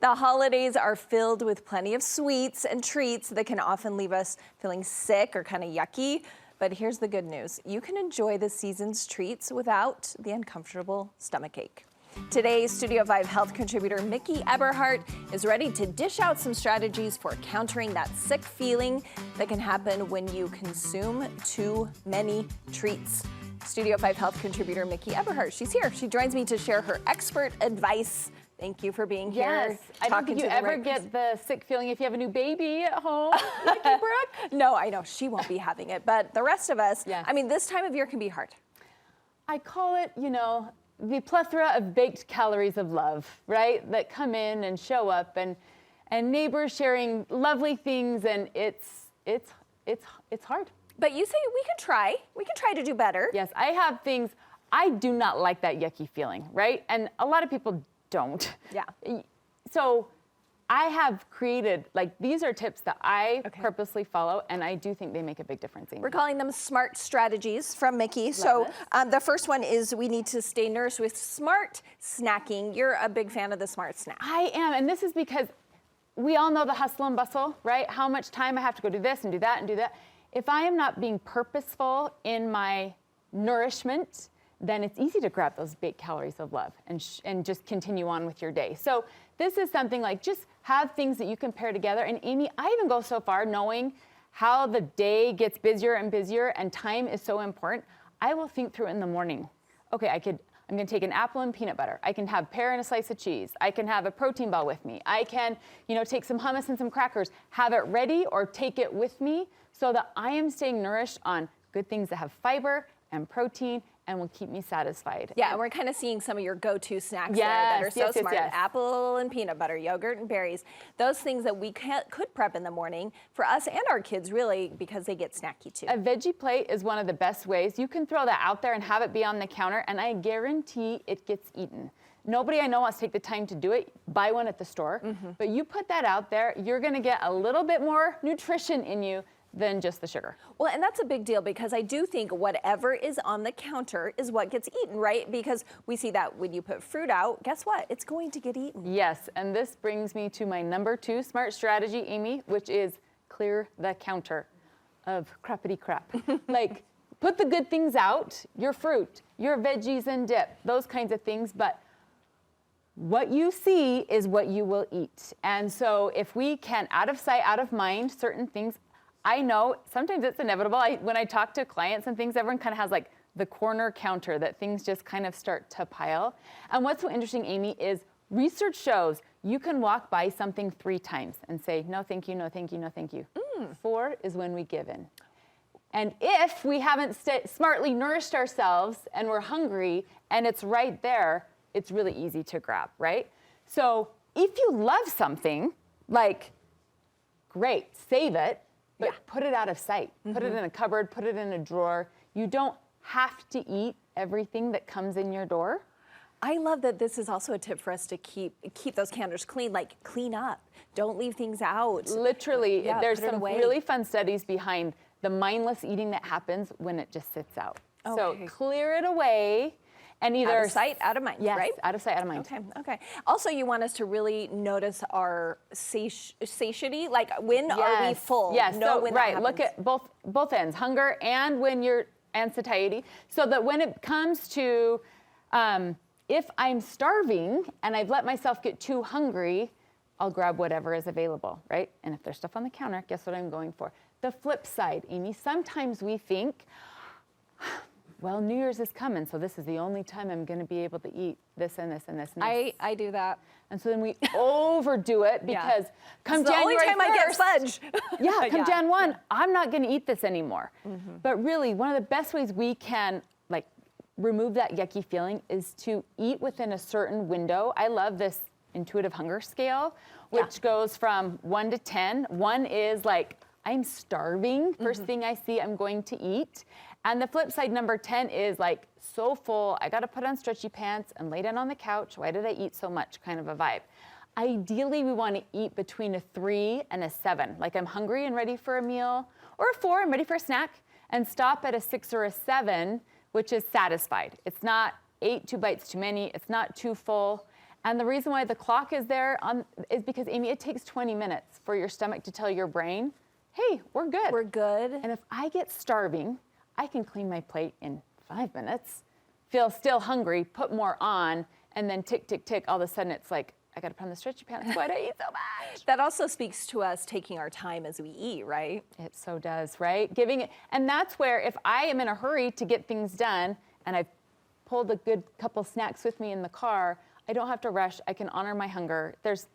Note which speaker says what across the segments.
Speaker 1: The holidays are filled with plenty of sweets and treats that can often leave us feeling sick or kind of yucky. But here's the good news. You can enjoy the season's treats without the uncomfortable stomachache. Today, Studio 5 health contributor Miki Eberhardt is ready to dish out some strategies for countering that sick feeling that can happen when you consume too many treats. Studio 5 health contributor Miki Eberhardt, she's here. She joins me to share her expert advice. Thank you for being here.
Speaker 2: Yes, I don't think you ever get the sick feeling if you have a new baby at home, Lucky Brooke.
Speaker 1: No, I know she won't be having it, but the rest of us,
Speaker 2: yes.
Speaker 1: I mean, this time of year can be hard.
Speaker 2: I call it, the plethora of baked calories of love, right? That come in and show up, and neighbors sharing lovely things, and it's hard.
Speaker 1: But you say we can try. We can try to do better.
Speaker 2: Yes, I have things. I do not like that yucky feeling, right? And a lot of people don't.
Speaker 1: Yeah.
Speaker 2: So I have created, these are tips that I purposely follow, and I do think they make a big difference. Amy.
Speaker 1: We're calling them smart strategies from Miki. So the first one is we need to stay nourished with smart snacking. You're a big fan of the smart snack.
Speaker 2: I am, and this is because we all know the hustle and bustle, right? How much time I have to go do this and do that and do that. If I am not being purposeful in my nourishment, then it's easy to grab those baked calories of love and just continue on with your day. So this is something like just have things that you can pair together. And Amy, I even go so far knowing how the day gets busier and busier and time is so important. I will think through in the morning. Okay, I'm gonna take an apple and peanut butter. I can have pear and a slice of cheese. I can have a protein ball with me. I can, take some hummus and some crackers, have it ready or take it with me so that I am staying nourished on good things that have fiber and protein and will keep me satisfied.
Speaker 1: Yeah, and we're kind of seeing some of your go-to snacks there that are so smart.
Speaker 2: Yes.
Speaker 1: Apple and peanut butter, yogurt and berries. Those things that we could prep in the morning for us and our kids, really, because they get snacky too.
Speaker 2: A veggie plate is one of the best ways. You can throw that out there and have it be on the counter, and I guarantee it gets eaten. Nobody I know wants to take the time to do it. Buy one at the store. But you put that out there, you're gonna get a little bit more nutrition in you than just the sugar.
Speaker 1: Well, and that's a big deal because I do think whatever is on the counter is what gets eaten, right? Because we see that when you put fruit out, guess what? It's going to get eaten.
Speaker 2: Yes, and this brings me to my number 2 smart strategy, Amy, which is clear the counter of crappity crap. Put the good things out, your fruit, your veggies and dip, those kinds of things, but what you see is what you will eat. And so if we can, out of sight, out of mind, certain things, I know sometimes it's inevitable. When I talk to clients and things, everyone kind of has the corner counter that things just kind of start to pile. And what's so interesting, Amy, is research shows you can walk by something 3 times and say, no, thank you, no, thank you, no, thank you. 4 is when we give in. And if we haven't smartly nourished ourselves and we're hungry and it's right there, it's really easy to grab, right? So if you love something, great, save it. But put it out of sight. Put it in a cupboard, put it in a drawer. You don't have to eat everything that comes in your door.
Speaker 1: I love that this is also a tip for us to keep those counters clean, clean up. Don't leave things out.
Speaker 2: Literally, there's some really fun studies behind the mindless eating that happens when it just sits out. So clear it away. And either
Speaker 1: out of sight, out of mind, right?
Speaker 2: Out of sight, out of mind.
Speaker 1: Okay. Also, you want us to really notice our satiety, when are we full?
Speaker 2: Yes,
Speaker 1: when
Speaker 2: look at both ends, hunger and satiety, so that when it comes to, if I'm starving and I've let myself get too hungry, I'll grab whatever is available, right? And if there's stuff on the counter, guess what I'm going for? The flip side, Amy, sometimes we think, well, New Year's is coming, so this is the only time I'm going to be able to eat this and this and this and this.
Speaker 1: I do that.
Speaker 2: And so then we overdo it because come
Speaker 1: it's
Speaker 2: January 1st.
Speaker 1: the only time I get fudge.
Speaker 2: Come Jan 1, I'm not going to eat this anymore. But really, one of the best ways we can remove that yucky feeling is to eat within a certain window. I love this intuitive hunger scale, which goes from 1 to 10. 1 is I'm starving. First thing I see, I'm going to eat. And the flip side, number 10, is so full, I got to put on stretchy pants and lay down on the couch. Why did I eat so much kind of a vibe? Ideally, we want to eat between a 3 and a 7. I'm hungry and ready for a meal, or a 4, I'm ready for a snack, and stop at a 6 or a 7, which is satisfied. It's not 8, 2 bites too many. It's not too full. And the reason why the clock is there is because, Amy, it takes 20 minutes for your stomach to tell your brain, hey, we're good.
Speaker 1: We're good.
Speaker 2: And if I get starving, I can clean my plate in 5 minutes, feel still hungry, put more on, and then tick, tick, tick. All of a sudden, it's like, I got to put on the stretchy pants. Why do I eat so much?
Speaker 1: That also speaks to us taking our time as we eat, right?
Speaker 2: It so does, right? Giving it, and that's where if I am in a hurry to get things done, and I've pulled a good couple snacks with me in the car, I don't have to rush. I can honor my hunger. There's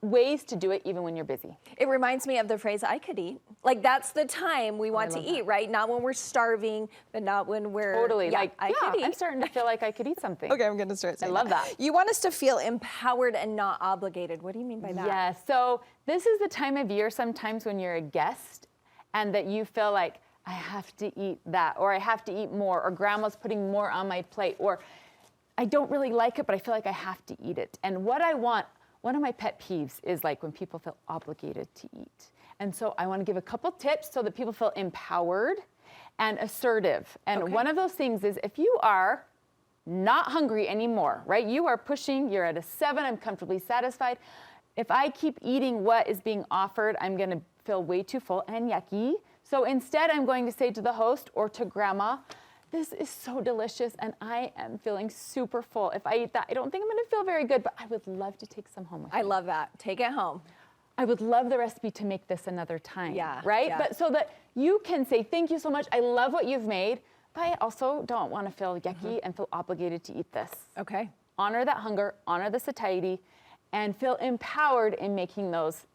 Speaker 2: ways to do it even when you're busy.
Speaker 1: It reminds me of the phrase, I could eat. Like, that's the time we want to eat, right? Not when we're starving, but not when we're...
Speaker 2: Totally.
Speaker 1: Yeah, I could eat.
Speaker 2: I'm starting to feel like I could eat something.
Speaker 1: Okay, I'm going to start saying
Speaker 2: I love that.
Speaker 1: You want us to feel empowered and not obligated. What do you mean by that?
Speaker 2: Yeah, so this is the time of year sometimes when you're a guest and that you feel like, I have to eat that, or I have to eat more, or grandma's putting more on my plate, or I don't really like it, but I feel like I have to eat it. And what I want, one of my pet peeves is like when people feel obligated to eat. And so I want to give a couple tips so that people feel empowered and assertive. And one of those things is if you are not hungry anymore, right? You are pushing, you're at a 7, I'm comfortably satisfied. If I keep eating what is being offered, I'm going to feel way too full and yucky. So instead, I'm going to say to the host or to grandma, this is so delicious and I am feeling super full. If I eat that, I don't think I'm going to feel very good, but I would love to take some home with me.
Speaker 1: I love that. Take it home.
Speaker 2: I would love the recipe to make this another time.
Speaker 1: Yeah.
Speaker 2: Right?
Speaker 1: Yeah.
Speaker 2: But so that you can say, thank you so much. I love what you've made, but I also don't want to feel yucky and feel obligated to eat this.
Speaker 1: Okay.
Speaker 2: Honor that hunger, honor the satiety, and feel empowered in making those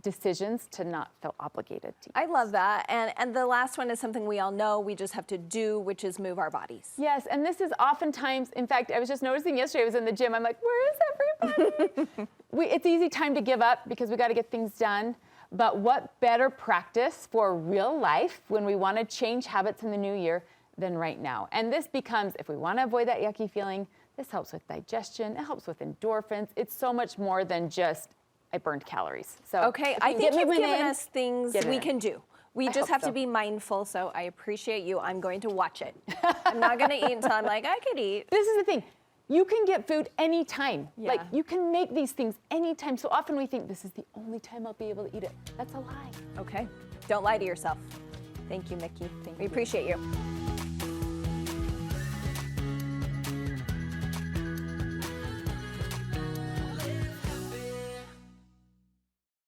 Speaker 2: decisions to not feel obligated to eat.
Speaker 1: I love that. And the last one is something we all know we just have to do, which is move our bodies.
Speaker 2: Yes, and this is oftentimes, in fact, I was just noticing yesterday, I was in the gym, I'm like, where is everybody? It's easy time to give up because we got to get things done. But what better practice for real life when we want to change habits in the new year than right now? And this becomes, if we want to avoid that yucky feeling, this helps with digestion, it helps with endorphins. It's so much more than just I burned calories. So
Speaker 1: okay, I think you've given us things we can do. We just have to be mindful, so I appreciate you. I'm going to watch it. I'm not going to eat until I'm like, I could eat.
Speaker 2: This is the thing. You can get food anytime.
Speaker 1: Yeah.
Speaker 2: Like, you can make these things anytime. So often we think this is the only time I'll be able to eat it. That's a lie.
Speaker 1: Okay, don't lie to yourself. Thank you, Miki. We appreciate you.